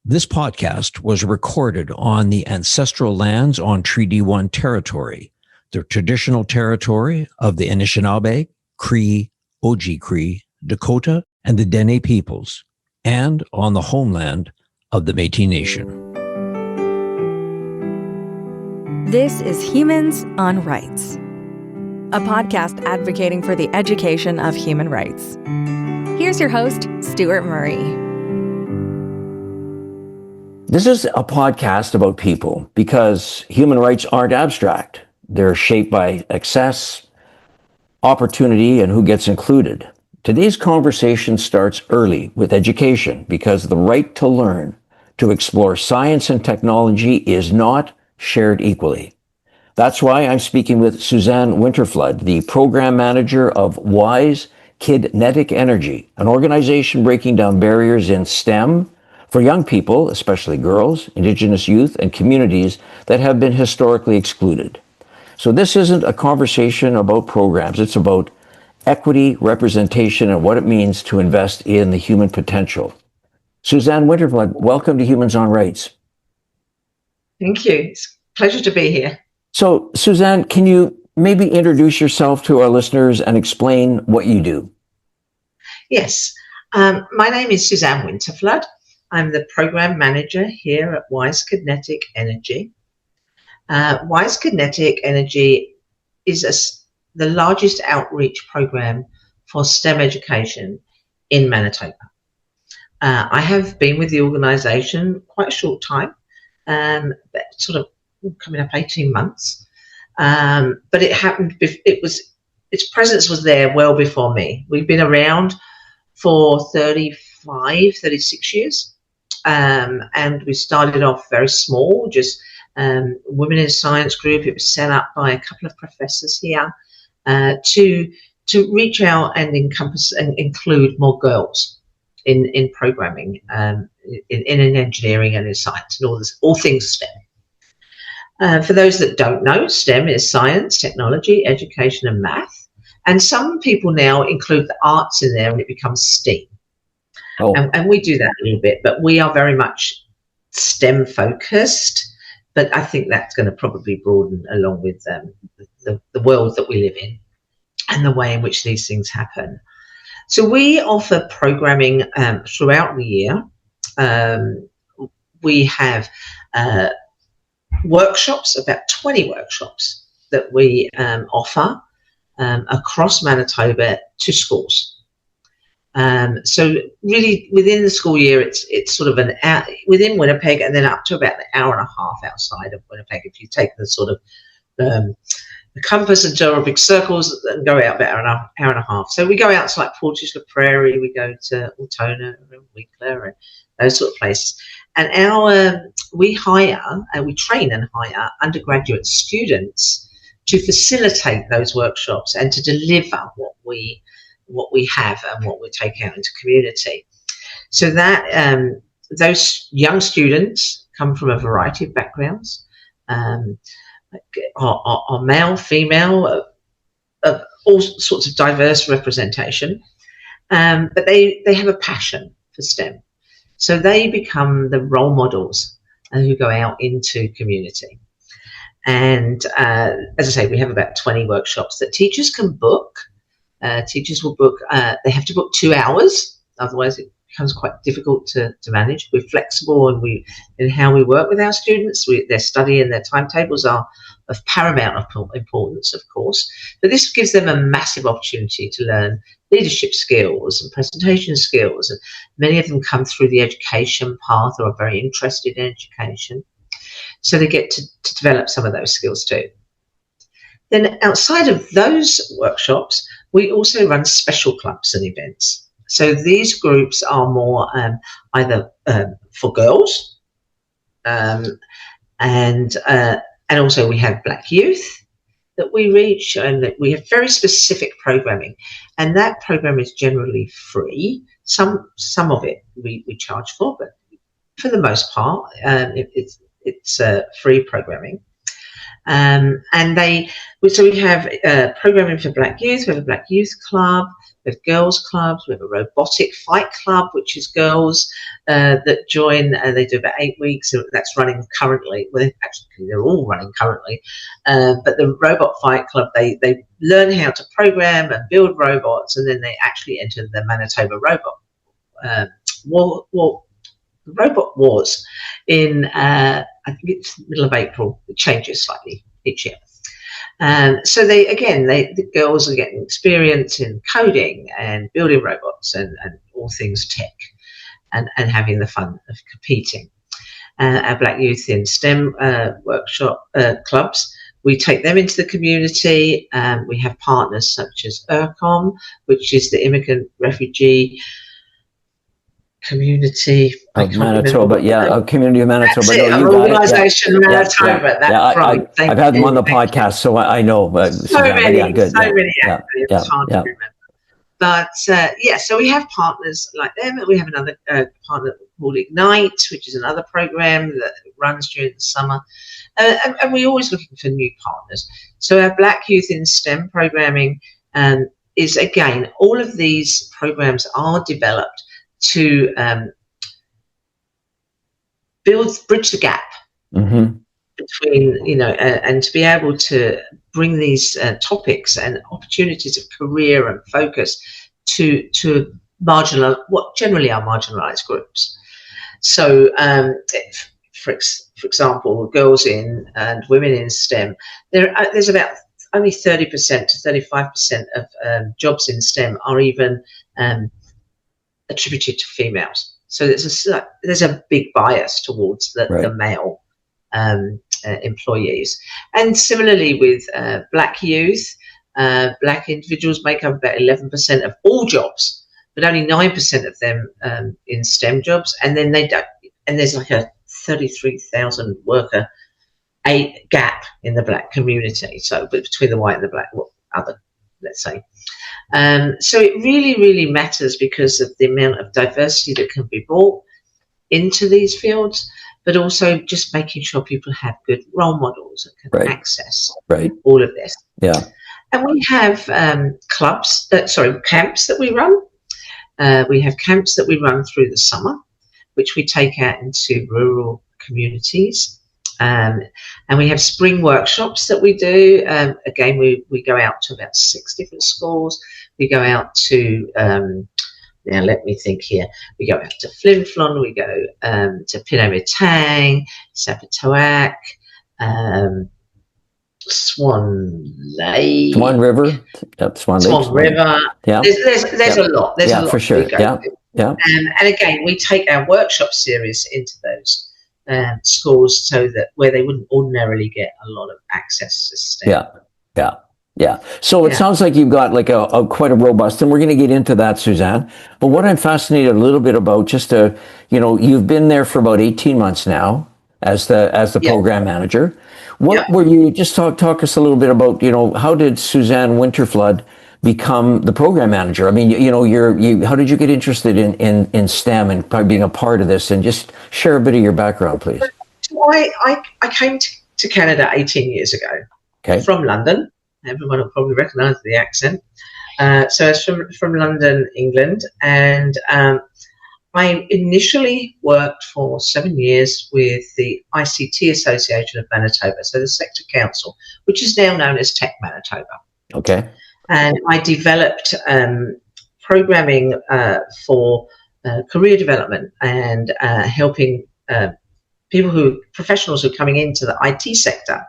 This podcast was recorded on the ancestral lands on Treaty 1 territory, the traditional territory of the Anishinaabe, Cree, Oji-Cree, Dakota, and the Dene peoples, and on the homeland of the Métis Nation. This is Humans on Rights, a podcast advocating for the education of human rights. Here's your host, Stuart Murray. This is a podcast about people because human rights aren't abstract. They're shaped by access, opportunity, and who gets included. Today's conversation starts early with education because the right to learn, to explore science and technology is not shared equally. That's why I'm speaking with Suzanne Winterflood, the program manager of WISE Kinetic Energy, an organization breaking down barriers in STEM for young people, especially girls, Indigenous youth, and communities that have been historically excluded. So this isn't a conversation about programs. It's about equity, representation, and what it means to invest in the human potential. Suzanne Winterflood, welcome to Humans on Rights. Thank you. It's a pleasure to be here. So, Suzanne, can you maybe introduce yourself to our listeners and explain what you do? Yes. My name is Suzanne Winterflood. I'm the program manager here at WISE Kinetic Energy. WISE Kinetic Energy is the largest outreach program for STEM education in Manitoba. I have been with the organisation quite a short time, but sort of coming up 18 months. But it happened, its presence was there well before me. We've been around for 36 years. And we started off very small, just Women in Science group. It was set up by a couple of professors here to reach out and encompass and include more girls in programming, in engineering and in science and all things STEM. For those that don't know, STEM is science, technology, education, and math. And some people now include the arts in there, and it becomes STEAM. Oh. And we do that a little bit, but we are very much STEM focused. But I think that's going to probably broaden along with the world that we live in and the way in which these things happen. So we offer programming throughout the year. We have workshops, about 20 workshops that we offer across Manitoba to schools. So really within the school year, it's sort of an hour within Winnipeg and then up to about an hour and a half outside of Winnipeg. If you take the sort of the compass and draw big circles and go out about an hour and a half. So we go out to like Portage la Prairie, we go to Altona and Winkler and those sort of places. And we hire and we train and hire undergraduate students to facilitate those workshops and to deliver what we have and what we take out into community. So that those young students come from a variety of backgrounds, are male, female, of all sorts of diverse representation, but they have a passion for STEM. So they become the role models who go out into community. And as I say, we have about 20 workshops that teachers can book. Teachers will book, they have to book 2 hours, otherwise it becomes quite difficult to manage. We're flexible in how we work with our students. Their study and their timetables are of paramount importance, of course, but this gives them a massive opportunity to learn leadership skills and presentation skills. And many of them come through the education path or are very interested in education. So they get to develop some of those skills too. Then outside of those workshops, we also run special clubs and events. So these groups are more either for girls, and also we have Black youth that we reach, and that we have very specific programming, and that program is generally free. Some of it we charge for, but for the most part, it's free programming. So we have programming for Black youth. We have a Black youth club. We have girls clubs. We have a robotic fight club, which is girls that join. They do about 8 weeks. That's running currently. Well, actually, they're all running currently. But the robot fight club, they learn how to program and build robots, and then they actually enter the Manitoba robot robot wars in, I think it's middle of April. It changes slightly each year. So the girls are getting experience in coding and building robots and all things tech and having the fun of competing. Our Black Youth in STEM workshop clubs, we take them into the community. We have partners such as IRCOM, which is the Immigrant Refugee Community of Manitoba, a community of Manitoba. That's it, an organisation, Manitoba. That's right. I've had them on the podcast, so I know. So many acronyms, hard to remember. But so we have partners like them. We have another partner called Ignite, which is another program that runs during the summer. And we're always looking for new partners. So our Black Youth in STEM programming is, again, all of these programs are developed to bridge the gap between, and to be able to bring these topics and opportunities of career and focus to what generally are marginalised groups. So, for example, girls in and women in STEM, there's about only 30% to 35% of jobs in STEM are even attributed to females. So there's a big bias towards the male employees. And similarly with Black youth, Black individuals make up about 11% of all jobs, but only 9% of them in STEM jobs. And then there's like a 33,000 worker gap in the Black community. So between the white and the Black, other, let's say. So it really, really matters because of the amount of diversity that can be brought into these fields, but also just making sure people have good role models that can access all of this. Yeah. And we have camps that we run. We have camps that we run through the summer, which we take out into rural communities. And we have spring workshops that we do. Again, we go out to about 6 different schools. We go out to, now let me think here. We go out to Flin Flon, we go to Pinamitang, Sapatoak, Swan Lake. Swan River. Yep, Swan River. Yeah. There's a lot. There's a lot for sure. Yeah. And again, we take our workshop series into those schools so that where they wouldn't ordinarily get a lot of access to STEM. Yeah. So it sounds like you've got like a quite a robust, and we're going to get into that, Suzanne. But what I'm fascinated a little bit about, you've been there for about 18 months now as the program manager. What were you, just talk us a little bit about, how did Suzanne Winterflood become the program manager? I mean, how did you get interested in STEM and probably being a part of this, and just share a bit of your background, please. So I came to Canada 18 years ago from London. Everyone will probably recognise the accent. So it's from London, England, and I initially worked for 7 years with the ICT Association of Manitoba, so the sector council, which is now known as Tech Manitoba. Okay. And I developed programming for career development and helping professionals who are coming into the IT sector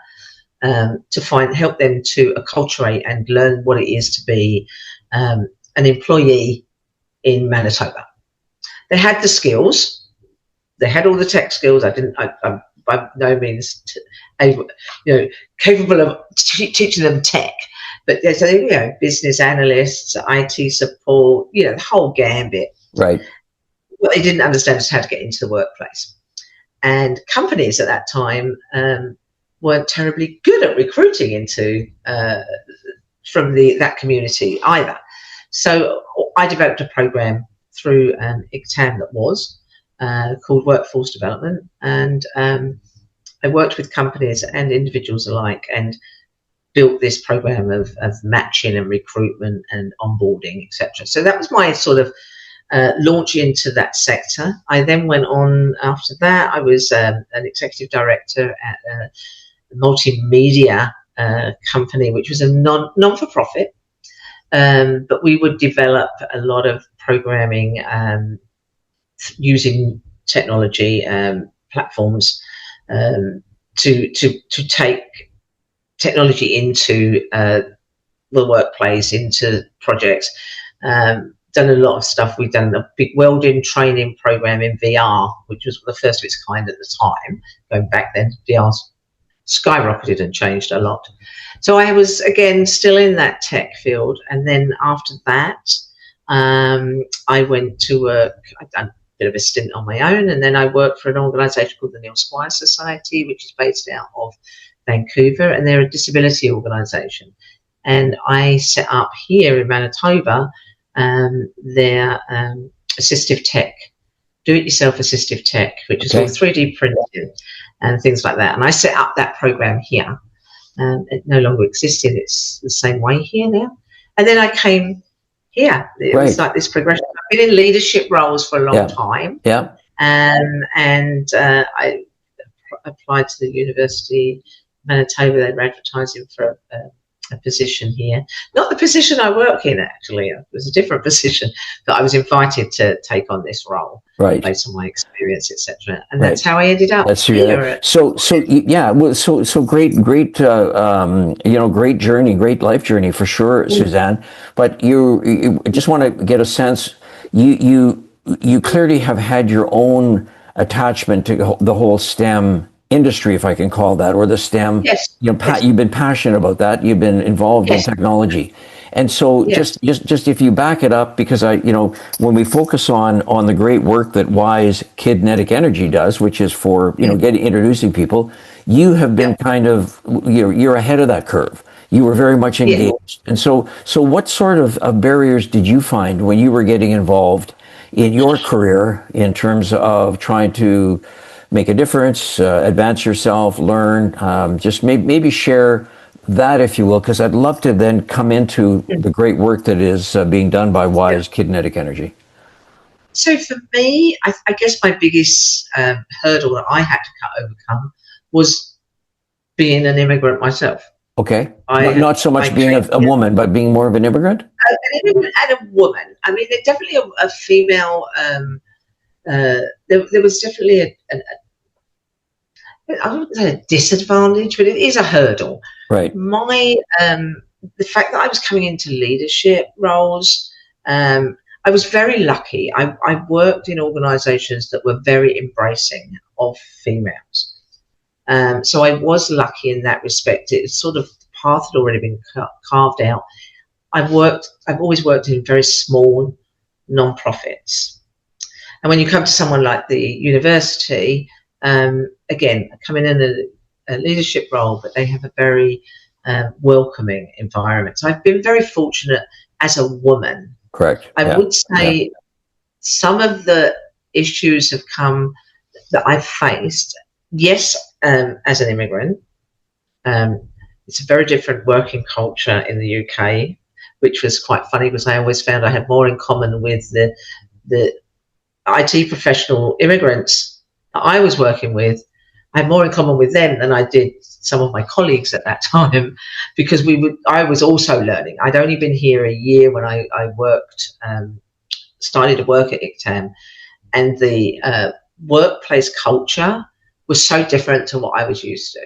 to help them to acculturate and learn what it is to be an employee in Manitoba. They had the skills. They had all the tech skills. I'm by no means capable of teaching them tech. But there's business analysts, IT support, the whole gambit. Right. What they didn't understand is how to get into the workplace. And companies at that time weren't terribly good at recruiting into from that community either. So I developed a program through ICTAM that was called Workforce Development, and I worked with companies and individuals alike, and built this program of matching and recruitment and onboarding, etc. So that was my sort of launch into that sector. I then went on after that. I was an executive director at a multimedia company, which was a non-for-profit, but we would develop a lot of programming using technology platforms to take technology into the workplace, into projects. Done a lot of stuff. We've done a big welding training program in VR, which was the first of its kind at the time. Going back then, VR's skyrocketed and changed a lot. So I was, again, still in that tech field. And then after that, I went to work. I'd done a bit of a stint on my own. And then I worked for an organisation called the Neil Squire Society, which is based out of Vancouver. And they're a disability organisation. And I set up here in Manitoba their assistive tech, do-it-yourself assistive tech, which is all 3D printing and things like that. And I set up that program here. It no longer existed. It's the same way here now. And then I came here. It was like this progression. I've been in leadership roles for a long time. Yeah. And I applied to the University of Manitoba. They were advertising for a position here. Not the position I work in, actually. It was a different position that I was invited to take on this role, based on my experience, etc. And that's how I ended up here. So great, great journey, great life journey for sure, Suzanne. But you just want to get a sense. You clearly have had your own attachment to the whole STEM industry, if I can call that, or the STEM. Yes. You've been passionate about that. You've been involved in technology, and so just if you back it up, because when we focus on the great work that WISE Kinetic Energy does, which is for introducing people, you have been kind of you're ahead of that curve. You were very much engaged, and so what sort of barriers did you find when you were getting involved in your career in terms of trying to make a difference, advance yourself, learn, just maybe share that, if you will, because I'd love to then come into the great work that is being done by WISE Kinetic Energy. So for me, I guess my biggest hurdle that I had to overcome was being an immigrant myself. Okay. Not so much being a woman, but being more of an immigrant? An immigrant and a woman. I mean, there's definitely a female... there was definitely I wouldn't say a disadvantage, but it is a hurdle. Right. The fact that I was coming into leadership roles, I was very lucky. I worked in organisations that were very embracing of females. So I was lucky in that respect. It's sort of the path had already been carved out. I've always worked in very small non-profits. And when you come to someone like the university, again, coming in a leadership role, but they have a very welcoming environment. So I've been very fortunate as a woman. Correct. I would say some of the issues have come that I've faced. Yes, as an immigrant, it's a very different working culture in the UK, which was quite funny because I always found I had more in common with the IT professional immigrants that I was working with. I had more in common with them than I did some of my colleagues at that time, because I was also learning. I'd only been here a year when I started to work at ICTAM, and the workplace culture was so different to what I was used to.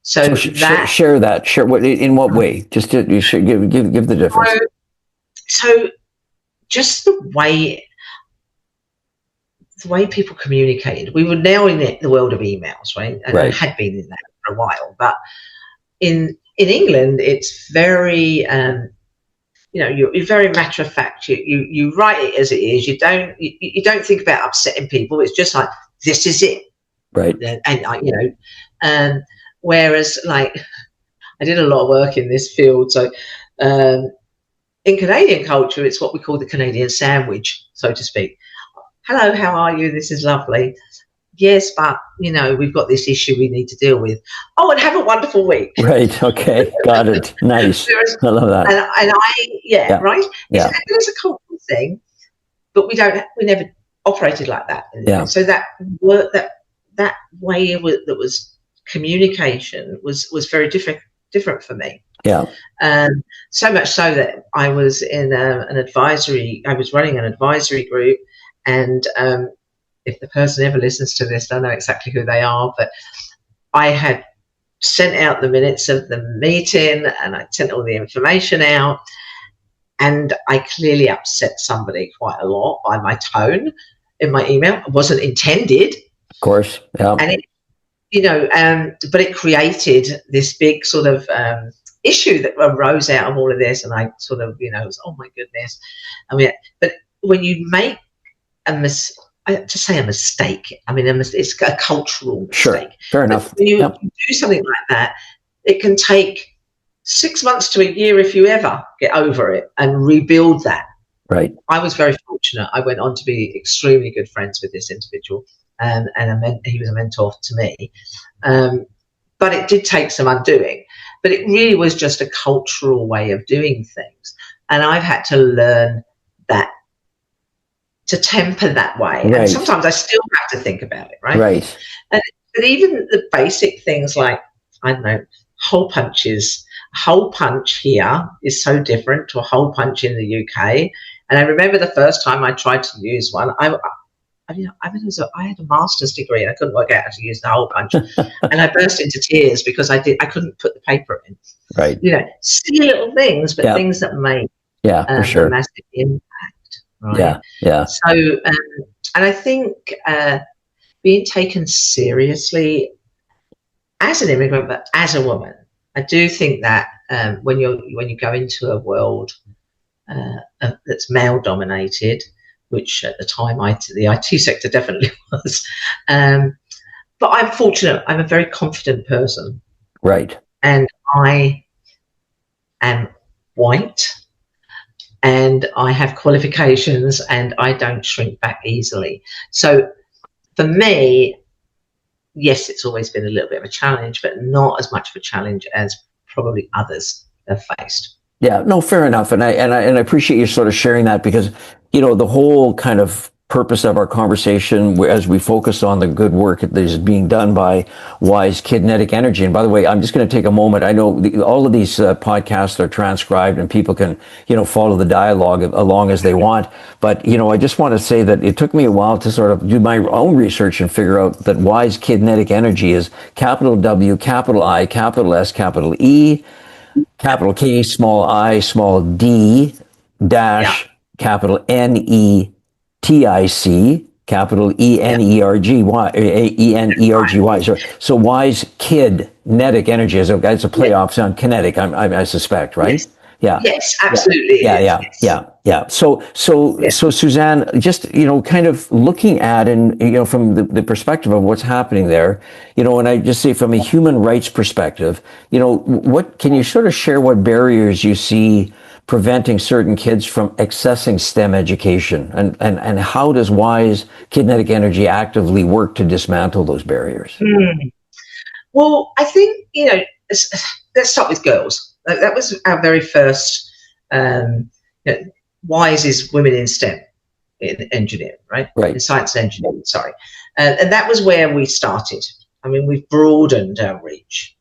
So share that. Share what in what way? Just to you should give the difference. So just the way people communicated. We were now in the world of emails, right? And I had been in that for a while. But in England, it's very, you're very matter of fact. You write it as it is. You don't think about upsetting people. It's just like, this is it. Right. And whereas, like, I did a lot of work in this field. So in Canadian culture, it's what we call the Canadian sandwich, so to speak. Hello, how are you? This is lovely. yes, but, we've got this issue we need to deal with. Oh, and have a wonderful week. Right. Okay. Got it. Nice. I love that. Yeah. Right? Yeah. It's a cultural thing, but we never operated like that. Yeah. So that way that was communication was very different for me. Yeah. So much so that I was in I was running an advisory group, and if the person ever listens to this, they'll know exactly who they are, but I had sent out the minutes of the meeting and I sent all the information out, and I clearly upset somebody quite a lot by my tone in my email. It wasn't intended. Of course. Yeah. And but it created this big sort of issue that arose out of all of this, and I sort of, was, oh my goodness. But when you make a mistake, it's a cultural mistake. Sure, fair enough. When you do something like that, it can take 6 months to a year if you ever get over it and rebuild that. Right. I was very fortunate. I went on to be extremely good friends with this individual, and he was a mentor to me. But it did take some undoing. But it really was just a cultural way of doing things. And I've had to learn that, to temper that way. Right. And sometimes I still have to think about it, right? Right. But even the basic things like, I don't know, hole punches. A hole punch here is so different to a hole punch in the UK. And I remember the first time I tried to use one, I had a master's degree and I couldn't work out how to use the hole punch. And I burst into tears because I couldn't put the paper in. Right. Silly little things, but things that make for sure. a massive impact. Right? Yeah. Yeah. So, and I think being taken seriously as an immigrant, but as a woman, I do think that when you go into a world that's male dominated, which at the time the IT sector definitely was, but I'm fortunate. I'm a very confident person, right? And I am white, and I have qualifications, and I don't shrink back easily. So for me, yes, it's always been a little bit of a challenge, but not as much of a challenge as probably others have faced. Yeah, no, fair enough. And I appreciate you sort of sharing that, because, the whole kind of purpose of our conversation, as we focus on the good work that is being done by WISE Kinetic Energy. And by the way, I'm just going to take a moment. I know all of these podcasts are transcribed and people can, follow the dialogue along as they want. But, I just want to say that it took me a while to sort of do my own research and figure out that WISE Kinetic Energy is capital W, capital I, capital S, capital E, capital K, small I, small d, dash, capital NETIC, capital ENERGY. So WISE Kinetic Energy is it's a playoff on kinetic, I suspect, right? Yes. Yeah. Yes, absolutely. Yeah. So Suzanne, just, kind of looking at, and, from the perspective of what's happening there, and I just say from a human rights perspective, what can you sort of share what barriers you see preventing certain kids from accessing STEM education, and how does WISE Kinetic Energy actively work to dismantle those barriers? Well, I think, let's start with girls. That was our very first, WISE is Women in STEM, in engineering, right? Right. In science and engineering, sorry. And that was where we started. I mean, we've broadened our reach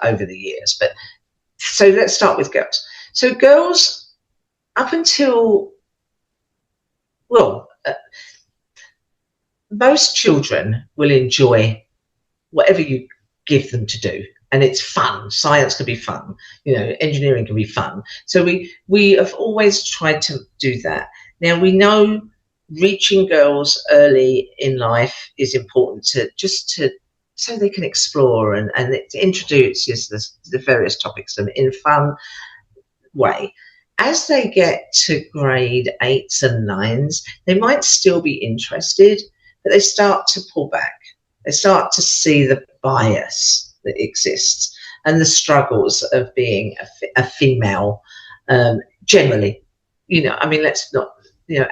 over the years. But so let's start with girls. So girls, up until, most children will enjoy whatever you give them to do. And it's fun. Science can be fun. Engineering can be fun. So we have always tried to do that. Now, we know reaching girls early in life is important so they can explore and it introduces the various topics to them in a fun way. As they get to grade 8s and 9s, they might still be interested, but they start to pull back. They start to see the bias that exists and the struggles of being a female, generally. Let's not,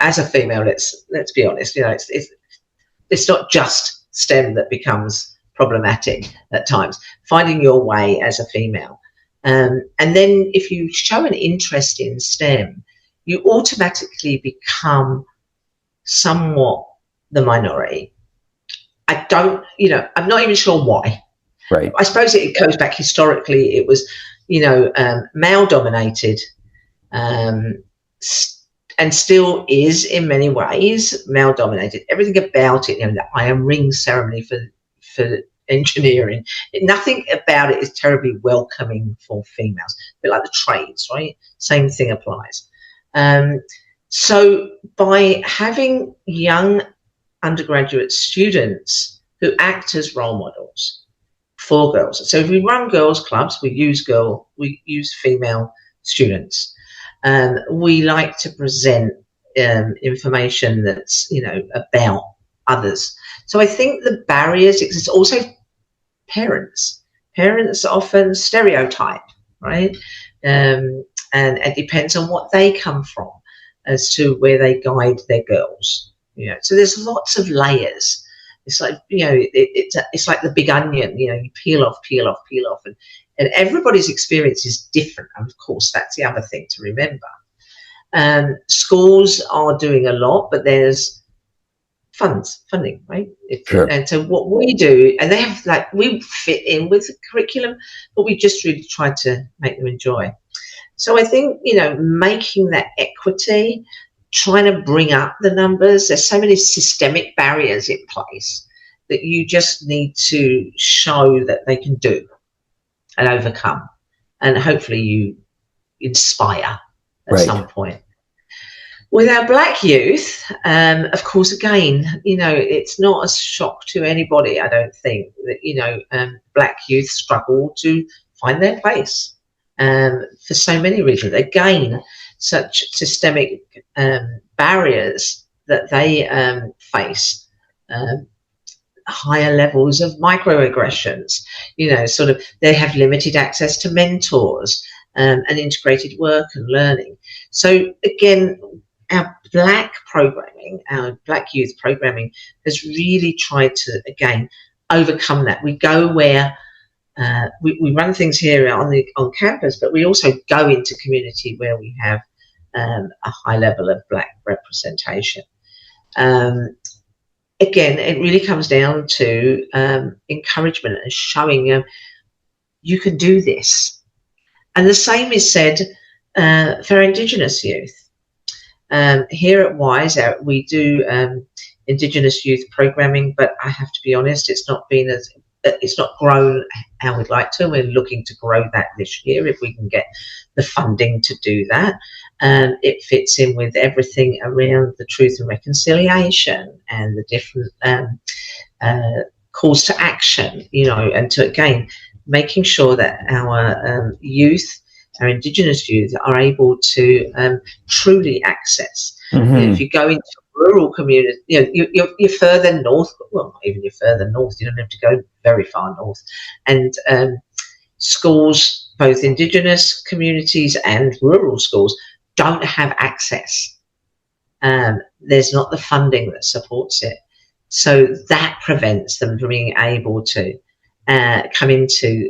as a female, let's be honest. It's not just STEM that becomes problematic at times. Finding your way as a female. And then if you show an interest in STEM, you automatically become somewhat the minority. I'm not even sure why. Right. I suppose it goes back historically. It was, male dominated, and still is in many ways male dominated. Everything about it, the iron ring ceremony for engineering, nothing about it is terribly welcoming for females. A bit like the trades, right? Same thing applies. So by having young undergraduate students who act as role models for girls. So if we run girls' clubs, we use female students. We like to present information that's, about others. So I think the barriers exist. Also, parents often stereotype, right? And it depends on what they come from as to where they guide their girls. So there's lots of layers. It's like, it's like the big onion, you peel off, and everybody's experience is different. And of course, that's the other thing to remember. Schools are doing a lot, but there's funding, right? Sure. And so what we do, and they have we fit in with the curriculum, but we just really try to make them enjoy. So I think, making that equity, trying to bring up the numbers, there's so many systemic barriers in place that you just need to show that they can do and overcome. And hopefully you inspire at some point. With our Black youth, of course, again, it's not a shock to anybody, I don't think, that, Black youth struggle to find their place for so many reasons. Again, such systemic barriers that they face, higher levels of microaggressions, they have limited access to mentors and integrated work and learning. So again, our Black youth programming has really tried to, again, overcome that. We go where we run things here on campus, but we also go into community where we have a high level of Black representation. Again, it really comes down to encouragement and showing you can do this. And the same is said for Indigenous youth. Here at WISE, we do Indigenous youth programming, but I have to be honest, it's not grown how we'd like to. We're looking to grow that this year if we can get the funding to do that. It fits in with everything around the truth and reconciliation and the different calls to action, and to, again, making sure that our youth, our Indigenous youth, are able to truly access. If you go into rural communities, you're further north. Well, not even you're further north. You don't have to go very far north. And schools, both Indigenous communities and rural schools, don't have access. There's not the funding that supports it. So that prevents them from being able to come into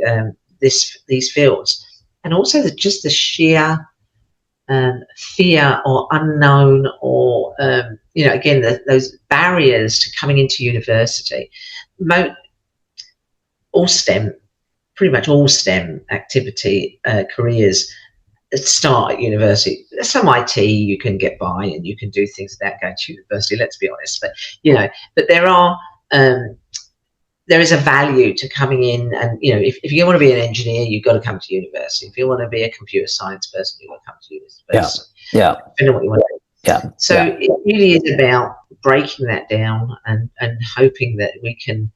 these fields. And also just the sheer fear or unknown or, again, those barriers to coming into university. Pretty much all STEM activity careers start at university. Some IT you can get by and you can do things without going to university, let's be honest. But there is a value to coming in, and if you want to be an engineer, you've got to come to university. If you want to be a computer science person, you've got to come to university. Yeah. Depending on what you want to do. Yeah. So it really is about breaking that down and hoping that we can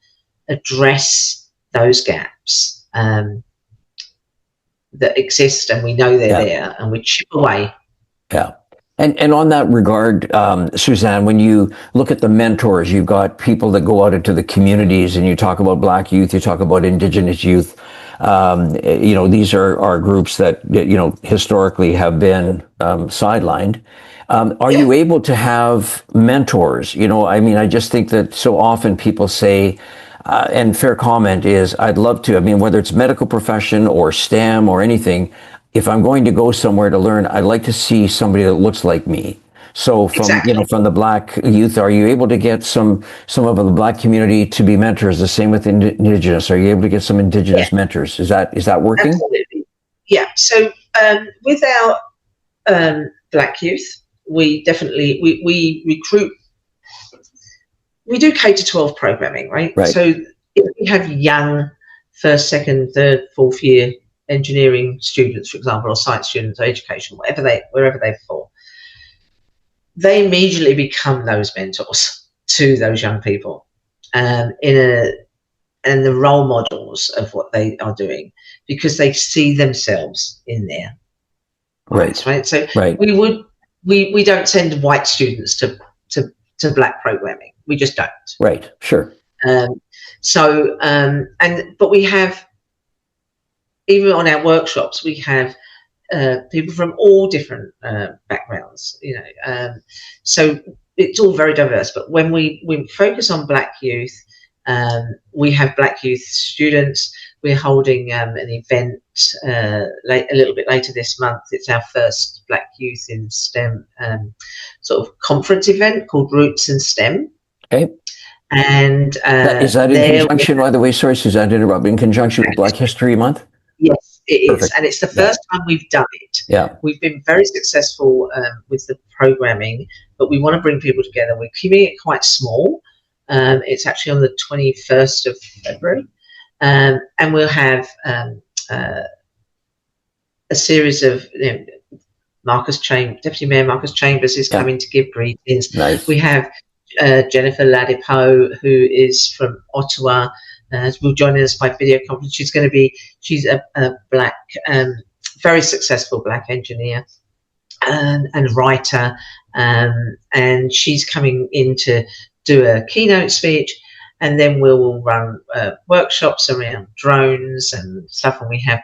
address those gaps that exist, and we know they're there, and we chip away. Yeah. And on that regard, Suzanne, when you look at the mentors, you've got people that go out into the communities, and you talk about Black youth, you talk about Indigenous youth. These are groups that, historically have been sidelined. Are you able to have mentors? I mean, I just think that so often people say, and fair comment is, I'd love to. I mean, whether it's medical profession or STEM or anything, if I'm going to go somewhere to learn, I'd like to see somebody that looks like me. So Exactly. from the Black youth, are you able to get some of the Black community to be mentors? The same with Indigenous. Are you able to get some Yeah, Indigenous mentors? Is that working? absolutely. Yeah. So with our Black youth, we definitely we recruit. We do K to 12 programming, right? Right. So if we have young first, second, third, fourth year engineering students, for example, or science students, or education, wherever they fall, they immediately become those mentors to those young people, and the role models of what they are doing, because they see themselves in their eyes, right? So Right. we don't send white students to Black programming. We just don't. Right. Sure. But we have, even on our workshops, we have people from all different backgrounds, so it's all very diverse. But when we focus on Black youth, we have Black youth students. We're holding an event a little bit later this month. It's our first Black youth in STEM sort of conference event called Roots in STEM. Okay. And is that in conjunction, by the way, sorry, Suzanne, to interrupt, in conjunction with Black History Month? Yes, it is. Perfect. And it's the first time we've done it. Yeah. We've been very successful with the programming, but we want to bring people together. We're keeping it quite small. It's actually on the 21st of February. And we'll have a series of, Deputy Mayor Marcus Chambers is coming to give briefings. Nice. We have Jennifer Ladipo, who is from Ottawa, will join us by video conference. She's a Black, very successful Black engineer and writer, and she's coming in to do a keynote speech, and then we'll run workshops around drones and stuff, and we have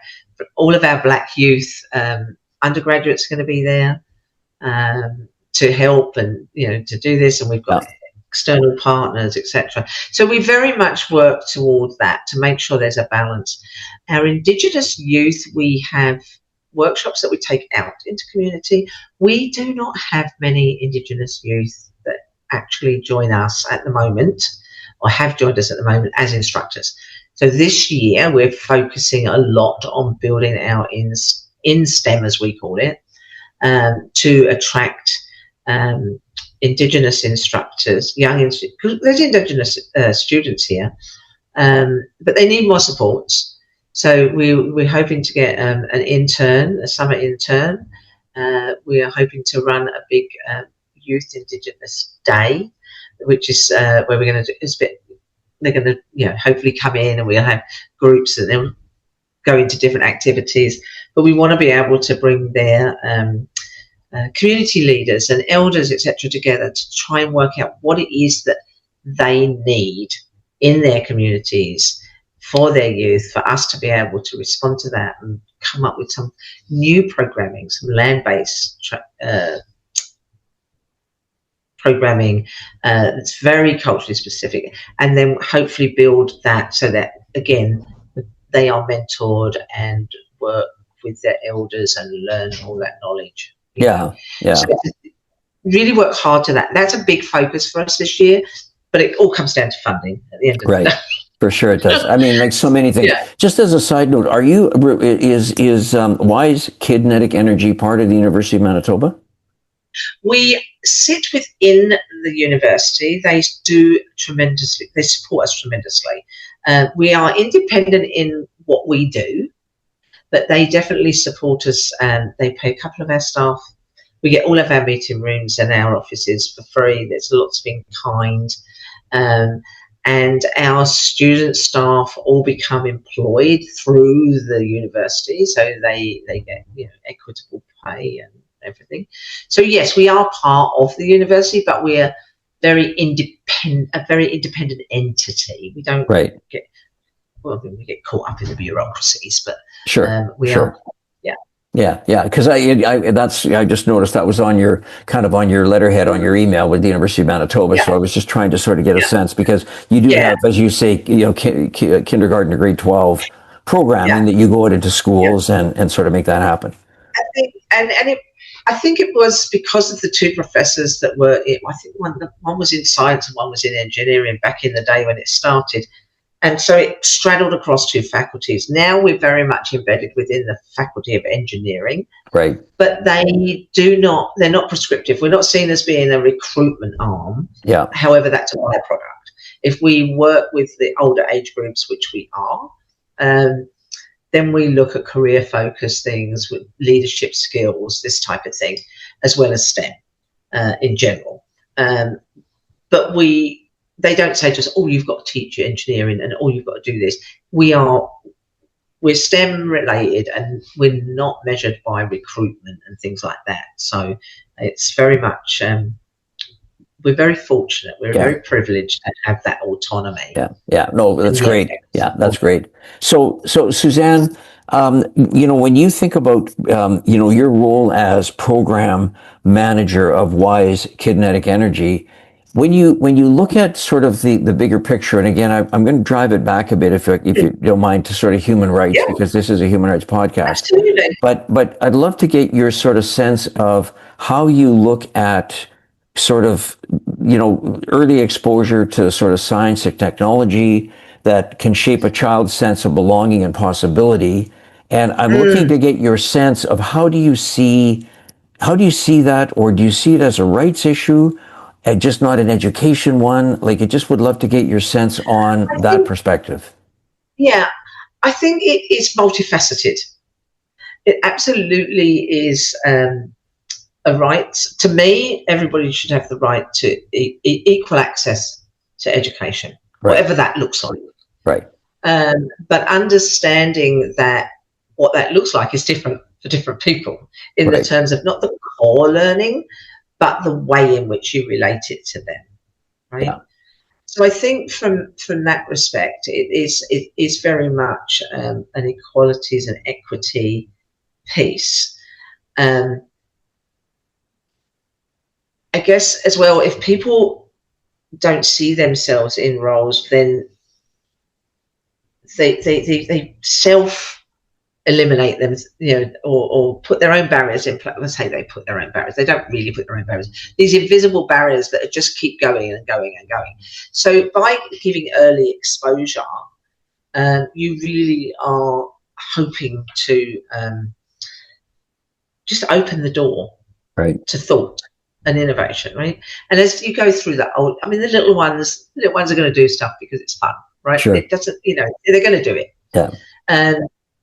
all of our Black youth undergraduates going to be there to help and to do this, and we've got external partners, etc. So we very much work towards that to make sure there's a balance. Our Indigenous youth, we have workshops that we take out into community. We do not have many Indigenous youth that actually join us at the moment, or have joined us at the moment as instructors. So this year we're focusing a lot on building out in STEM, as we call it, to attract Indigenous instructors, because there's Indigenous students here, but they need more supports. So we're hoping to get a summer intern. We are hoping to run a big Youth Indigenous Day, which is where we're going to do. They're going to hopefully come in, and we'll have groups and they'll go into different activities. But we want to be able to bring their community leaders and elders, etc., together to try and work out what it is that they need in their communities for their youth, for us to be able to respond to that and come up with some new programming, some land-based programming that's very culturally specific, and then hopefully build that so that, again, they are mentored and work with their elders and learn all that knowledge. Yeah. So really work hard to that. That's a big focus for us this year, but it all comes down to funding at the end of the day. For sure it does. I mean, like so many things. Yeah. Just as a side note, is WISE Kinetic Energy part of the University of Manitoba? We sit within the university. They support us tremendously. We are independent in what we do, but they definitely support us, and they pay a couple of our staff. We get all of our meeting rooms and our offices for free. There's lots of in kind. And our student staff all become employed through the university, so they get equitable pay and everything. So yes, we are part of the university, but we are a very independent entity. We don't get we get caught up in the bureaucracies, but sure. we are. Yeah. Yeah, yeah, because I just noticed that was on your letterhead on your email with the University of Manitoba. Yeah, So I was just trying to sort of get a yeah, sense, because you do yeah, have, as you say, kindergarten to grade 12 programming yeah. that you go out into Yeah. schools and sort of make that happen. I think it was because of the two professors that were. I think one was in science and one was in engineering back in the day when it started, and so it straddled across two faculties. Now we're very much embedded within the Faculty of Engineering, Right. but they're not prescriptive. We're not seen as being a recruitment arm. Yeah. However, that's a byproduct. If we work with the older age groups, which we are, then we look at career focused things with leadership skills, this type of thing, as well as STEM in general. But they don't say to us, oh, you've got to teach engineering and oh, you've got to do this. We're STEM related, and we're not measured by recruitment and things like that. So it's very much, we're very fortunate. We're very privileged to have that autonomy. Yeah, yeah, no, that's great. Yeah, that's great. So Suzanne, when you think about, your role as program manager of WISE Kinetic Energy, when you look at sort of the bigger picture, and again, I'm going to drive it back a bit, if you don't mind, to sort of human rights, because this is a human rights podcast. Absolutely. But I'd love to get your sort of sense of how you look at sort of, early exposure to sort of science and technology that can shape a child's sense of belonging and possibility. And I'm looking to get your sense of how do you see that, or do you see it as a rights issue and just not an education one? Like, I just would love to get your sense on that perspective. Yeah, I think it is multifaceted. It absolutely is a right. To me, everybody should have the right to equal access to education, whatever that looks like. Right. But understanding that what that looks like is different for different people in the terms of not the core learning, but the way in which you relate it to them. Right. Yeah. So I think from that respect, it is very much an equalities and equity piece. I guess as well, if people don't see themselves in roles, then they self-eliminate them, or put their own barriers in place. Let's say they put their own barriers. They don't really put their own barriers. These invisible barriers that just keep going and going and going. So by giving early exposure, you really are hoping to just open the door to thought and innovation, right? And as you go through that, the little ones are going to do stuff because it's fun, right? Sure. It doesn't, they're going to do it. Yeah.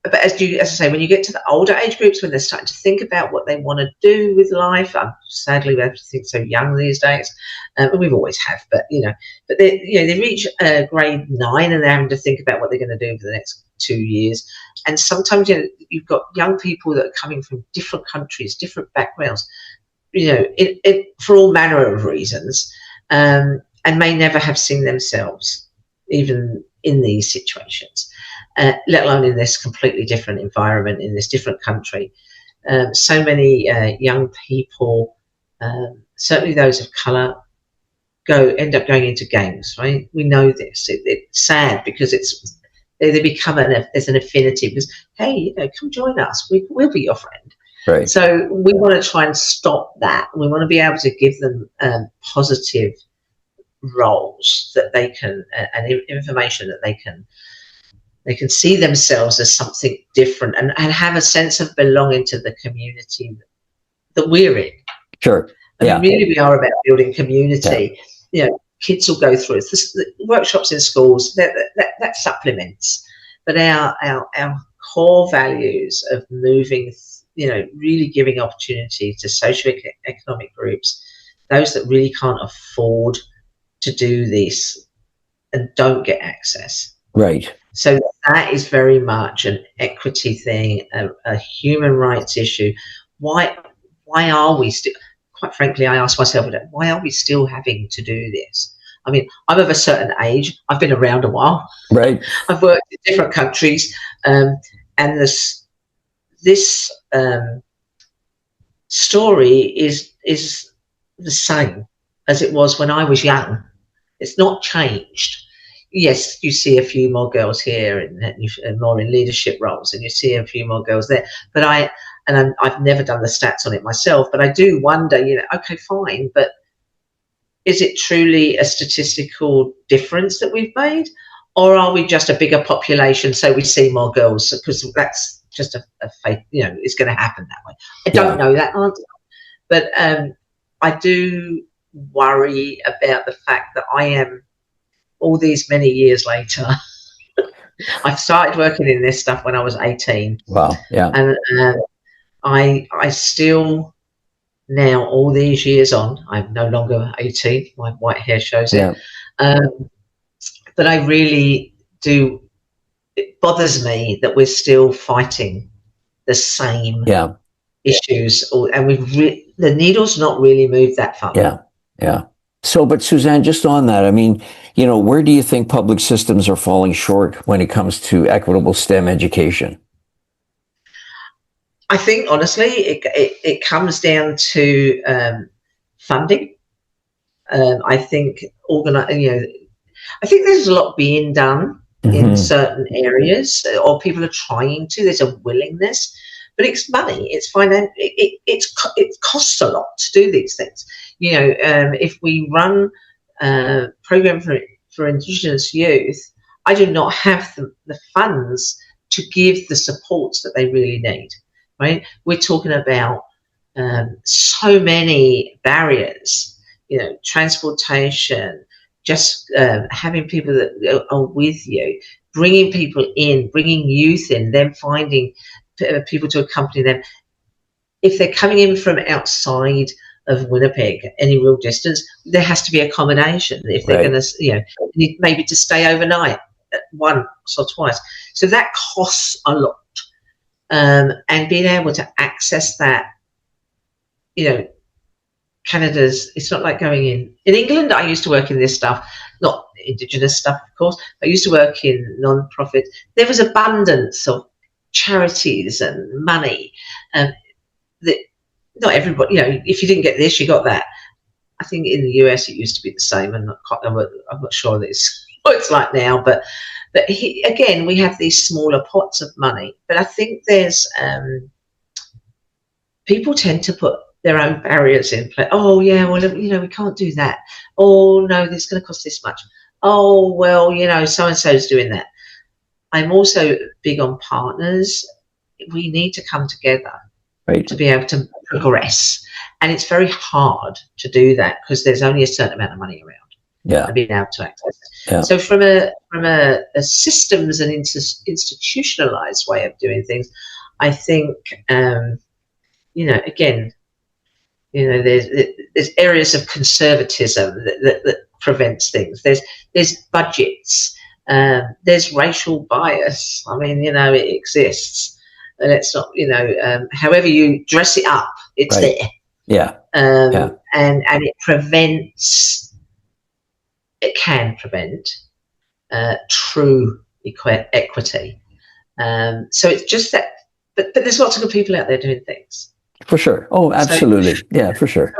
But as I say, when you get to the older age groups, when they're starting to think about what they want to do with life, sadly we have to think so young these days, and we always have. But they reach grade 9 and they're having to think about what they're going to do for the next 2 years. And sometimes you've got young people that are coming from different countries, different backgrounds, for all manner of reasons, and may never have seen themselves even in these situations, let alone in this completely different environment, in this different country. So many young people, certainly those of colour, end up going into gangs, right? We know this. It's sad because they become there's an affinity because, hey, come join us. We'll be your friend. Right. So we want to try and stop that. We want to be able to give them positive roles that they can, and information that they can see themselves as something different and have a sense of belonging to the community that we're in. Sure. And really we are about building community. Yeah. Kids will go through the workshops in schools, that supplements. But our core values of moving, really giving opportunity to socioeconomic groups, those that really can't afford to do this and don't get access. Right. So that is very much an equity thing, a human rights issue. Why are we still, quite frankly, I ask myself, why are we still having to do this? I mean, I'm of a certain age. I've been around a while. Right. I've worked in different countries, and this story is the same as it was when I was young. It's not changed. Yes, you see a few more girls here and more in leadership roles, and you see a few more girls there. But I've never done the stats on it myself, but I do wonder, okay, fine, but is it truly a statistical difference that we've made? Or are we just a bigger population, so we see more girls? Because that's just a fake, it's going to happen that way. I don't know that answer. But I do worry about the fact that I am, all these many years later, I've started working in this stuff when I was 18. Wow, yeah. And I still, now all these years on, I'm no longer 18. My white hair shows it. But I really do, it bothers me that we're still fighting the same issues, and the needle's not really moved that far. Yeah. So, but Suzanne, just on that, I mean, where do you think public systems are falling short when it comes to equitable STEM education? I think, honestly, it comes down to funding. I think I think there's a lot being done in certain areas, or people are trying to. There's a willingness, but it's money. It's finance. It costs a lot to do these things. If we run a program for Indigenous youth, I do not have the funds to give the supports that they really need. Right? We're talking about so many barriers. Transportation. Just having people that are with you, bringing people in, bringing youth in, then finding people to accompany them. If they're coming in from outside of Winnipeg, any real distance, there has to be accommodation. If they're going to, need maybe to stay overnight once or twice. So that costs a lot. And being able to access that, Canada's, it's not like going in England. I used to work in this stuff, not Indigenous stuff, of course. I used to work in non-profit. There was abundance of charities and money, that not everybody, if you didn't get this, you got that. I think in the US it used to be the same, and I'm not sure that it's what it's like now. But again, we have these smaller pots of money. But I think there's people tend to put their own barriers in place. Oh yeah, well, we can't do that. Oh no, it's going to cost this much. Oh well, so and so's doing that. I'm also big on partners. We need to come together to be able to progress, and it's very hard to do that because there's only a certain amount of money around. And being able to access it. So from a systems and institutionalized way of doing things, I think again. There's areas of conservatism that prevents things. There's budgets. There's racial bias. I mean, it exists, and it's not. However you dress it up, it's there. And it prevents. It can prevent true equity. So it's just that. But there's lots of good people out there doing things. For sure. Oh, absolutely. For sure.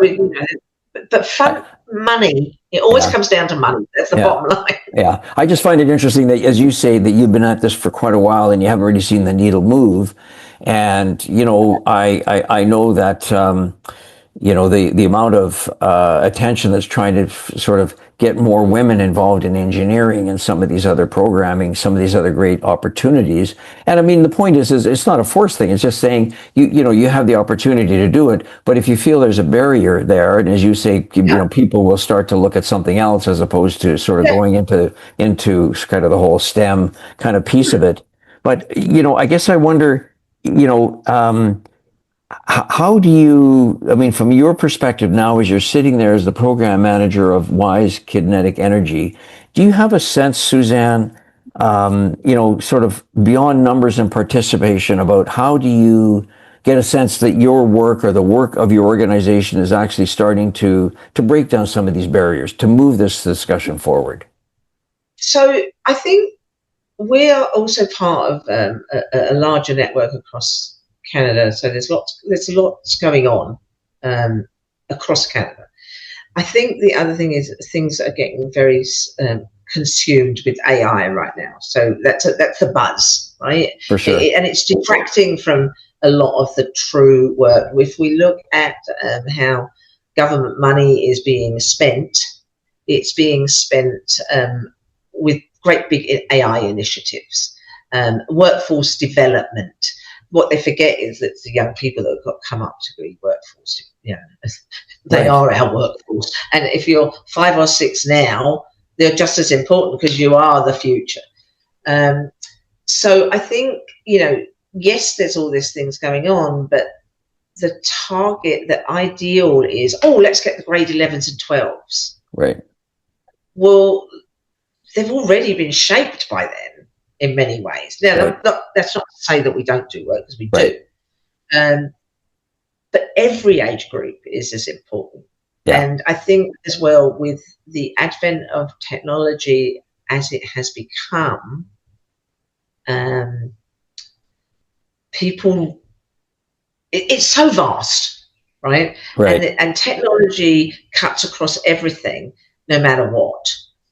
But money, it always comes down to money. That's the bottom line. Yeah. I just find it interesting that, as you say, that you've been at this for quite a while and you haven't really seen the needle move. And, I know that, the amount of attention that's trying to sort of get more women involved in engineering and some of these other programming, some of these other great opportunities. And I mean, the point is it's not a forced thing. It's just saying, you have the opportunity to do it. But if you feel there's a barrier there, and as you say, people will start to look at something else as opposed to sort of going into kind of the whole STEM kind of piece of it. But, I guess I wonder, how do you, from your perspective now, as you're sitting there as the program manager of WISE Kinetic Energy, do you have a sense, Suzanne, sort of beyond numbers and participation, about how do you get a sense that your work or the work of your organization is actually starting to break down some of these barriers, to move this discussion forward? So I think we're also part of a larger network across Canada, so there's lots going on across Canada. I think the other thing is things are getting very consumed with AI right now. So that's the buzz, right? For sure. And it's detracting from a lot of the true work. If we look at how government money is being spent, it's being spent with great big AI initiatives, workforce development. What they forget is that the young people that have got come up to be workforce, they are our workforce. And if you're 5 or 6 now, they're just as important because you are the future. So I think, yes, there's all these things going on, but the target, the ideal is, let's get the grade 11s and 12s. Right. Well, they've already been shaped by then in many ways. Now, that's not to say that we don't do work, because we do. But every age group is as important. Yeah. And I think as well, with the advent of technology as it has become, people, it's so vast, right? And technology cuts across everything, no matter what.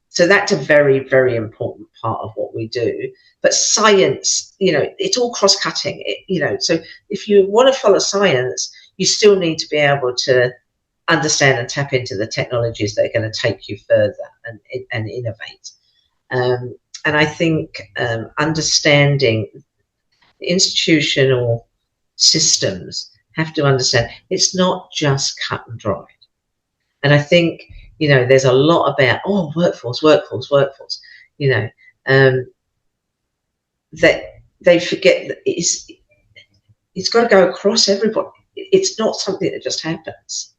So that's a very, very important part of what we do. But science, it's all cross-cutting. So if you want to follow science, you still need to be able to understand and tap into the technologies that are going to take you further and innovate. And I think understanding the institutional systems have to understand it's not just cut and dried. And I think, there's a lot about, workforce, that they forget that it's got to go across everybody. It's not something that just happens.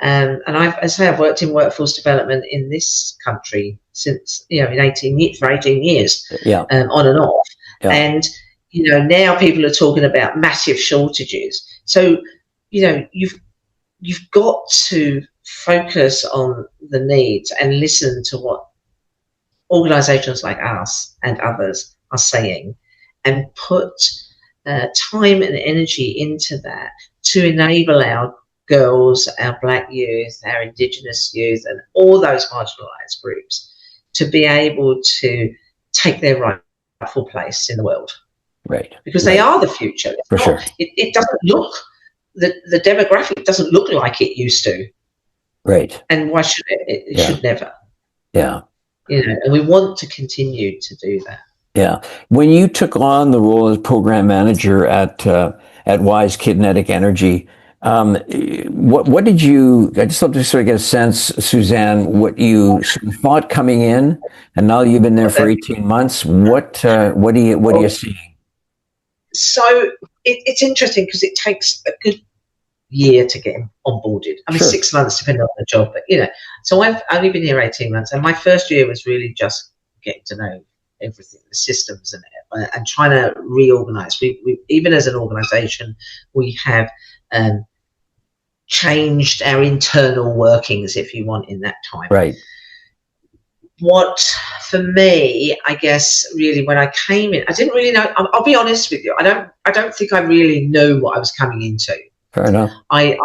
And I've worked in workforce development in this country since, for 18 years, on and off. Yeah. And, now people are talking about massive shortages. So, you've got to focus on the needs and listen to what organisations like us and others are saying, and put time and energy into that to enable our girls, our Black youth, our Indigenous youth, and all those marginalised groups to be able to take their rightful place in the world. Right. Because they are the future. For sure. It doesn't look, the demographic doesn't look like it used to. Right. And why should it? It should never. Yeah. And we want to continue to do that. Yeah. When you took on the role as program manager at WISE Kinetic Energy, what did you? I just love to sort of get a sense, Suzanne, what you thought coming in, and now you've been there for 18 months. What are you seeing? So it's interesting because it takes a good year to get onboarded. I mean, 6 months depending on the job, but so I've only been here 18 months, and my first year was really just getting to know everything, the systems and trying to reorganize. We even as an organization, we have changed our internal workings, if you want, in that time. Right. What, for me, I guess, really, when I came in, I didn't really know. I'll be honest with you. I don't think I really knew what I was coming into. Fair enough. I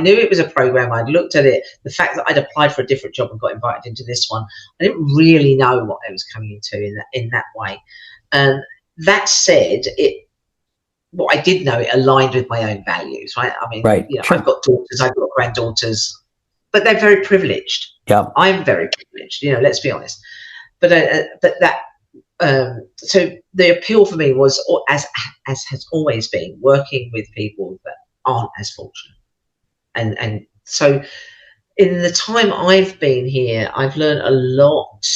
knew it was a program. I'd looked at it. The fact that I'd applied for a different job and got invited into this one, I didn't really know what I was coming into in that way. That said, what I did know, it aligned with my own values, right? I mean, I've got daughters, I've got granddaughters, but they're very privileged. Yeah, I'm very privileged. Let's be honest. But that. So the appeal for me was, as has always been, working with people that aren't as fortunate, and so in the time I've been here, I've learned a lot.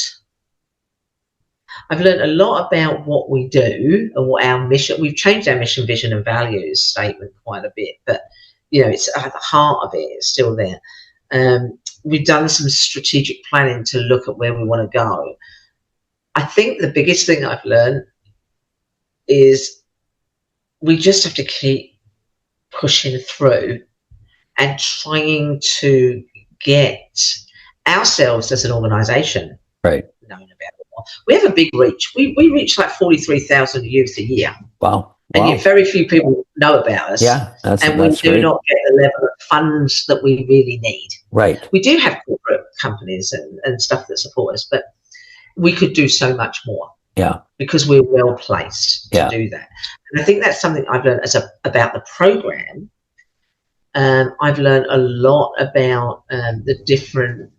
I've learned a lot about what we do and what our mission. We've changed our mission, vision, and values statement quite a bit, but it's at the heart of it. It's still there. We've done some strategic planning to look at where we want to go. I think the biggest thing I've learned is we just have to keep pushing through and trying to get ourselves as an organisation known about it more. We have a big reach. We reach like 43,000 youth a year. Wow. And Wow. yet very few people know about us. Yeah, and we do great. not get the level of funds that we really need. Right. We do have corporate companies and stuff that support us, but we could do so much more. Yeah. Because we're well placed to Yeah. do that. And I think that's something I've learned about the program. I've learned a lot about the different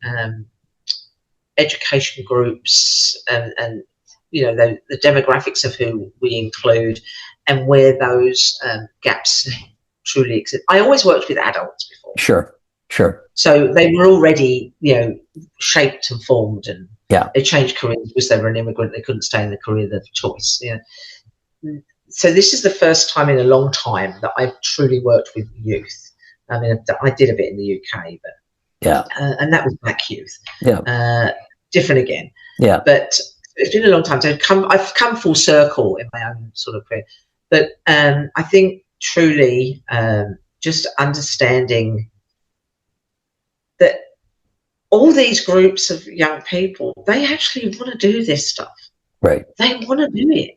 education groups and the demographics of who we include and where those gaps truly exist. I always worked with adults before. Sure. So they were already, shaped and formed, and they changed careers because they were an immigrant. They couldn't stay in the career of their choice. So this is the first time in a long time that I've truly worked with youth. I mean, I did a bit in the UK, but and that was Black youth. Different again. But it's been a long time. So I've come full circle in my own sort of career. But I think truly just understanding that all these groups of young people, they actually want to do this stuff. Right. They want to do it.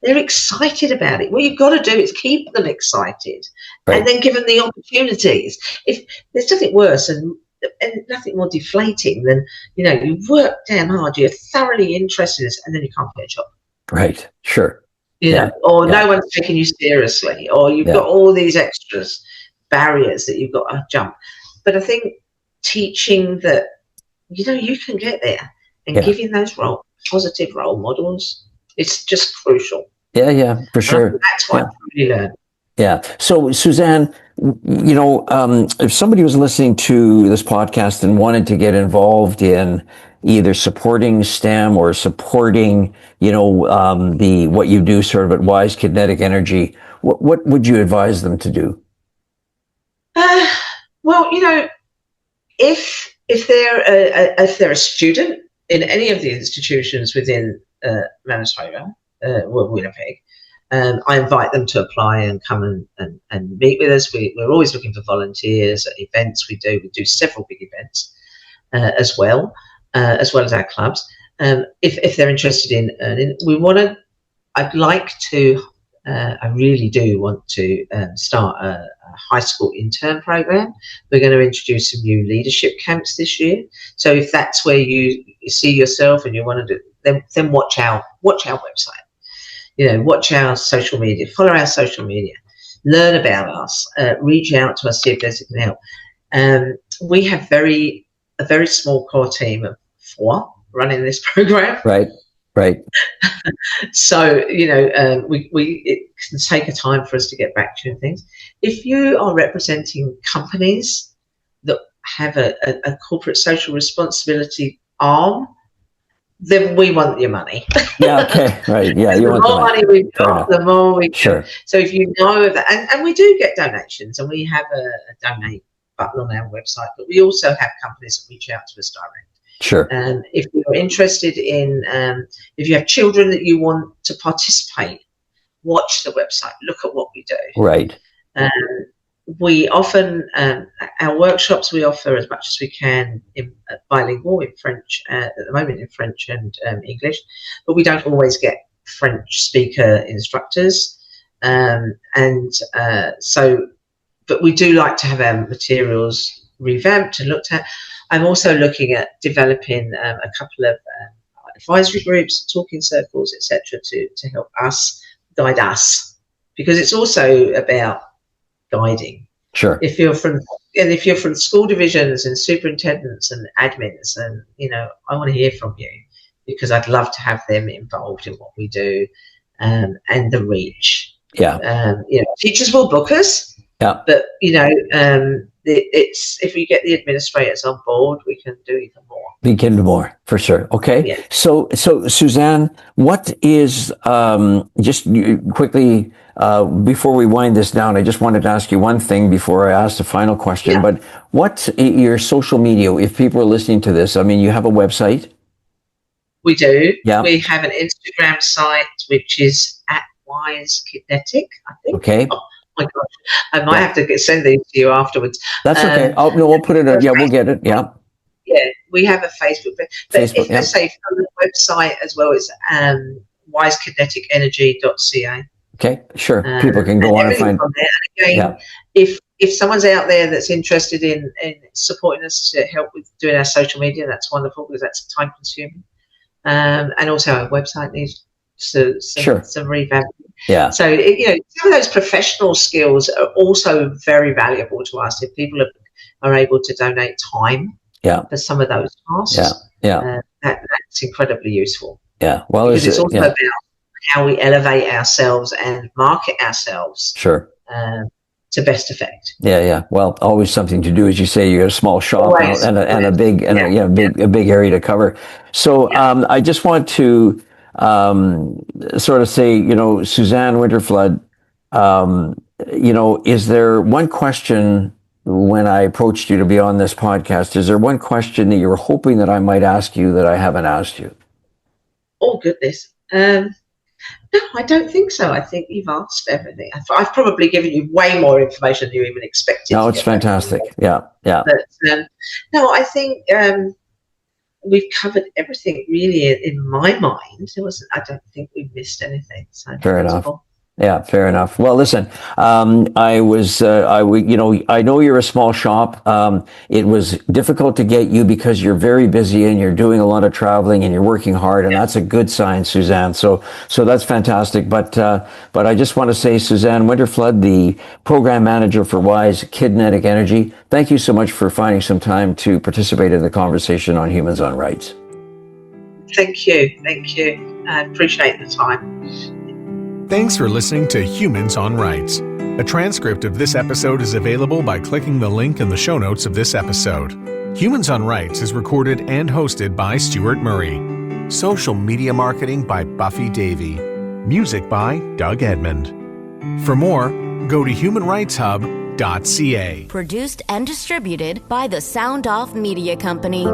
They're excited about it. What you've got to do is keep them excited and then give them the opportunities. If there's nothing worse and nothing more deflating than, you work damn hard, you're thoroughly interested in this, and then you can't get a job. Right. Sure. No one's taking you seriously, or you've got all these extras, barriers that you've got to jump. But I think teaching that, you can get there and giving those positive role models, it's just crucial. Yeah, for sure. That's what I really learned. Yeah. So, Suzanne, if somebody was listening to this podcast and wanted to get involved in either supporting STEM or supporting, what you do sort of at WISE Kinetic Energy, what would you advise them to do? Well, if they're a student in any of the institutions within Manitoba, Winnipeg, I invite them to apply and come and meet with us. We're always looking for volunteers at events. We do several big events as well as our clubs. If they're interested in earning, I really do want to start a high school intern program. We're going to introduce some new leadership camps this year. So if that's where you see yourself and you want to do, then watch our website. Watch our social media, follow our social media, learn about us, reach out to us, see if there's anything help. We have a very small core team of 4 running this program. Right. So, it can take a time for us to get back to things. If you are representing companies that have a corporate social responsibility arm, then we want your money. Yeah, okay, right. Yeah, you want the more money we've got, the more we can. Sure. So if you know of that, and we do get donations, and we have a donate button on our website, but we also have companies that reach out to us direct. Sure. If you're interested in, if you have children that you want to participate, watch the website, look at what we do. Right. We often, our workshops, we offer as much as we can in bilingual, in French, at the moment in French and English, but we don't always get French speaker instructors. But we do like to have our materials revamped and looked at. I'm also looking at developing a couple of advisory groups, talking circles, etc., to help us guide us, because it's also about guiding. Sure. If you're from school divisions and superintendents and admins, and I want to hear from you, because I'd love to have them involved in what we do, and the reach. Yeah. Teachers will book us. Yeah. But it's if we get the administrators on board, we can do even more. We can do more, for sure. Okay. Yeah. So Suzanne, what is quickly before we wind this down, I just wanted to ask you one thing before I ask the final question. Yeah. But what's your social media? If people are listening to this, I mean, you have a website. We do. Yeah. We have an Instagram site which is at WISE Kinetic, I think. Okay. Oh my gosh, I might have to send these to you afterwards. That's okay. We'll put it on. Yeah, we'll get it. Yeah. Yeah, we have a Facebook. But Facebook, let's say on the website as well, it's wisekineticenergy.ca. Okay, sure. People can go on and find. On there. And again, if someone's out there that's interested in supporting us to help with doing our social media, that's wonderful because that's time consuming. And also our website needs some revamping. Yeah. So some of those professional skills are also very valuable to us if people are able to donate time for some of those tasks. That's incredibly useful. Yeah. Well, because it's also about how we elevate ourselves and market ourselves. Sure. To best effect. Yeah. Well, always something to do, as you say. You got a small shop and a big area to cover. So I just want to sort of say, Suzanne Winterflood, is there one question when I approached you to be on this podcast? Is there one question that you were hoping that I might ask you that I haven't asked you? Oh goodness. No, I don't think so. I think you've asked everything. I've probably given you way more information than you even expected. No, it's fantastic. Yeah. But no, I think we've covered everything really in my mind. I don't think we've missed anything. So fair enough. Cool. Yeah, fair enough. Well, listen, I know you're a small shop. It was difficult to get you because you're very busy and you're doing a lot of traveling and you're working hard, and that's a good sign, Suzanne. So that's fantastic. But I just want to say, Suzanne Winterflood, the program manager for WISE Kinetic Energy, thank you so much for finding some time to participate in the conversation on Humans on Rights. Thank you. I appreciate the time. Thanks for listening to Humans on Rights. A transcript of this episode is available by clicking the link in the show notes of this episode. Humans on Rights is recorded and hosted by Stuart Murray. Social media marketing by Buffy Davey. Music by Doug Edmond. For more, go to humanrightshub.ca. Produced and distributed by the Sound Off Media Company.